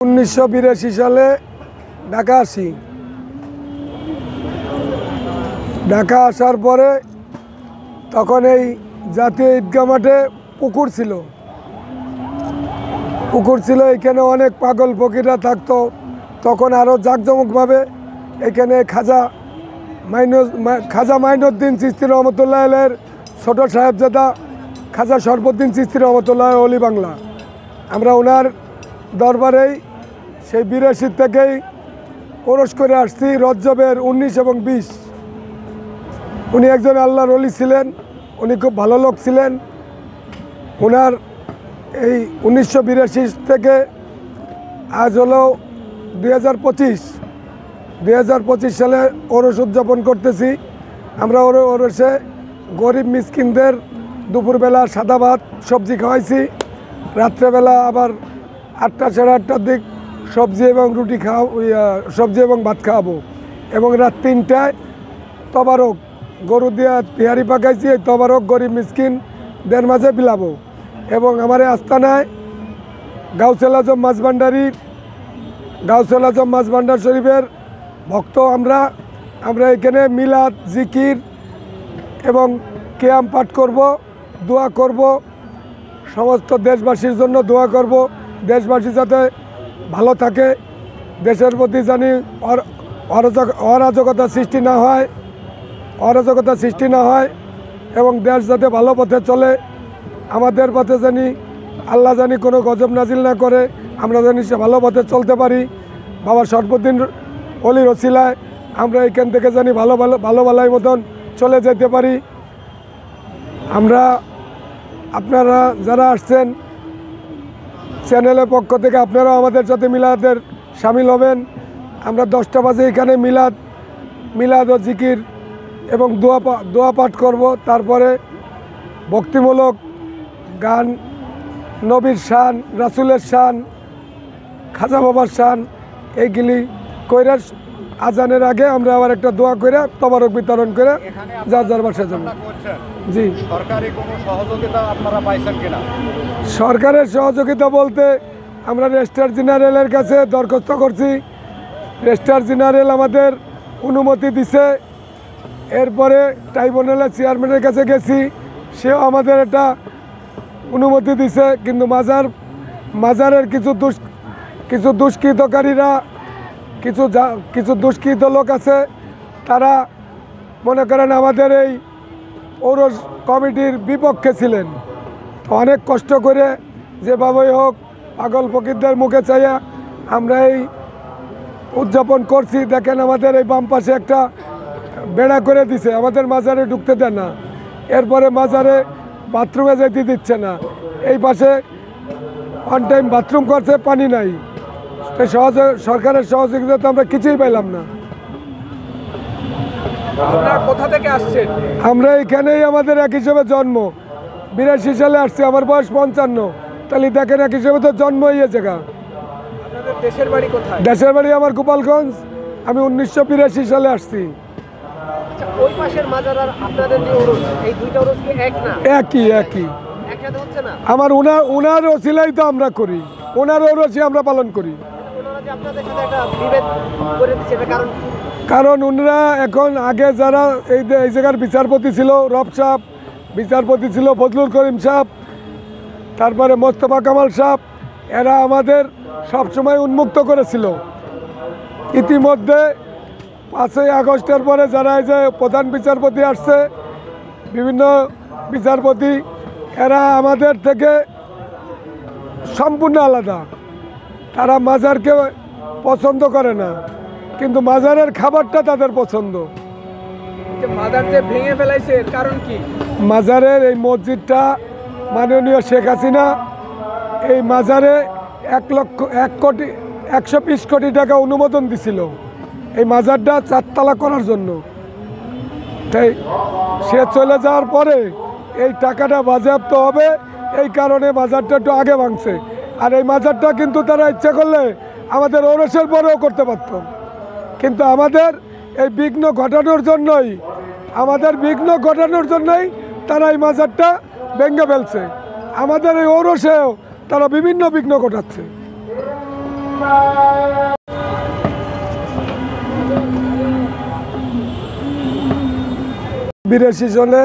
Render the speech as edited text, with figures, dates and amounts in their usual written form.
1982 সালে ঢাকা আসি। ঢাকা আসার পরে তখন এই জাতীয় ঈদগাহ মাঠে পুকুর ছিল। এখানে অনেক পাগল ফকিররা থাকতো। তখন আরও জাঁকজমকভাবে এখানে খাজা মাইনুদ্দিন চিশতি রহমতুল্লাহ আলাইহির ছোট সাহেবজাদা খাজা শরফুদ্দিন চিশতি রহমতুল্লাহ অলি বাংলা। আমরা ওনার দরবারেই সেই 82 থেকেই ওরস করে আসছি। রজবের 19 এবং 20 উনি একজন আল্লাহর অলি ছিলেন। উনি খুব ভালো লোক ছিলেন। ওনার এই 1982 থেকে আজ হলো 2025 সালে ওরস উদযাপন করতেছি। আমরা ওরসে গরিব মিসকিনদের দুপুরবেলা সাদা ভাত সবজি খাওয়াইছি। রাত্রেবেলা আবার 8টা সাড়ে 8টার দিক সবজি এবং ভাত খাওয়াবো। এবং রাত 3টায় তবারক গরু দিয়ে তিহারি পাকাইছি। এই তবারক গরিব মিসকিনদের মাঝে বিলাবো। এবং আমার আস্তানায় গাউসুল আজম মাছ ভান্ডার শরীফের ভক্ত আমরা এখানে মিলাদ জিকির এবং কিয়াম পাঠ করব, দোয়া করব। সমস্ত দেশবাসীর জন্য দোয়া করব। দেশবাসী যাতে ভালো থাকে, দেশের প্রতি জানি অরাজকতা সৃষ্টি না হয় এবং দেশ যাতে ভালো পথে চলে। আমাদের পথে জানি আল্লাহ কোনো গজব নাজিল না করে, আমরা জানি সে ভালো পথে চলতে পারি। বাবা শরফুদ্দিন অলির ওসিলায় আমরা এখান থেকে জানি ভালোই মতন চলে যেতে পারি। আপনারা যারা আসছেন চ্যানেলের পক্ষ থেকে আপনারাও আমাদের সাথে মিলাদের সামিল হবেন। আমরা 10টা বাজে এখানে মিলাদ ও জিকির এবং দোয়া পাঠ করব। তারপরে ভক্তিমূলক গান, নবীর শান, রাসূলের শান, খাজা বাবার শান, এইগুলি কইরা আজানের আগে আমরা আবার একটা দোয়া করে তবারক বিতরণ করে যার বাসায় যাব। জি, সরকারি কোনো সহযোগিতা আপনারা পাইছেন কিনা? সরকারের সহযোগিতা বলতে আমরা রেজিস্ট্রার জেনারেলের কাছে দরখাস্ত করছি। রেজিস্ট্রার জেনারেল আমাদের অনুমতি দিছে। এরপরে ট্রাইব্যুনালের চেয়ারম্যানের কাছে গেছি, সেও আমাদের একটা অনুমতি দিছে। কিন্তু মাজারের কিছু দুষ্কৃতকারীরা কিছু দুষ্কৃত লোক আছে, তারা মনে করেন আমাদের এই ওরস কমিটির বিপক্ষে ছিলেন। অনেক কষ্ট করে যেভাবেই হোক পাগল ফকিরদের মুখে চাইয়া আমরা এই উদযাপন করছি। দেখেন আমাদের এই বাম পাশে একটা বেড়া করে দিছে, আমাদের মাজারে ঢুকতে দেয় না। এরপরে মাজারে বাথরুমে যেতে দিচ্ছে না। এই পাশে অন টাইম বাথরুম করছে, পানি নাই। সরকারের সহযোগিতা তো আমরা কিছুই পাইলাম না। আপনারা কোথা থেকে আসছেন? আমরা এখানেই আমাদের এক হিসেবে জন্ম। 82 সালে আসছি, আমার বয়স 55। তাহলে দেখেন এক হিসেবে তো জন্ম হয়েছে। আপনাদের দেশের বাড়ি কোথায়? দেশের বাড়ি আমার গোপালগঞ্জ। আমি 1982 সালে আসছি। ওই পাশের মাজার আর আপনাদের যে ওরস, এই দুইটা ওরস কি এক না? একই একসাথে হচ্ছে না? আমার ওনার ওসিলাই তো আমরা করি, ওনার ওরসই আমরা পালন করি। ওনারা যে আপনাদের সাথে একটা বিভেদ করে দিচ্ছে, এটা কারণ কি? কারণ ওনারা এখন আগে যারা এই জায়গার বিচারপতি ছিল রব সাহেব, বিচারপতি ছিল ফজলুল করিম সাহেব, তারপরে মোস্তফা কামাল সাহেব, এরা আমাদের সবসময় উন্মুক্ত করেছিল। ইতিমধ্যে 5ই আগস্টের পরে যারা এই যে প্রধান বিচারপতি আসছে, বিভিন্ন বিচারপতি, এরা আমাদের থেকে সম্পূর্ণ আলাদা। তারা মাজারকে পছন্দ করে না, কিন্তু মাজারের খাবারটা তাদের পছন্দ। মাজার যে ভেঙে ফেলাইছে এর কারণ কি? মাজারের এই মসজিদটা মাননীয় শেখ হাসিনা এই মাজারে 120 কোটি টাকা অনুমোদন দিছিল এই মাজারটা 4 তলা করার জন্য। তাই সে চলে যাওয়ার পরে এই টাকাটা বাজেয়াপ্ত হবে, এই কারণে মাজারটা একটু আগে ভাঙছে। আর এই মাজারটা কিন্তু তারা ইচ্ছা করলে আমাদের ওরসের পরেও করতে পারত, কিন্তু আমাদের এই বিঘ্ন ঘটানোর জন্যই তারা এই মাজারটা ভেঙে ফেলছে। আমাদের এই ওরসেও তারা বিভিন্ন বিঘ্ন ঘটাচ্ছে। বীরের শিশলে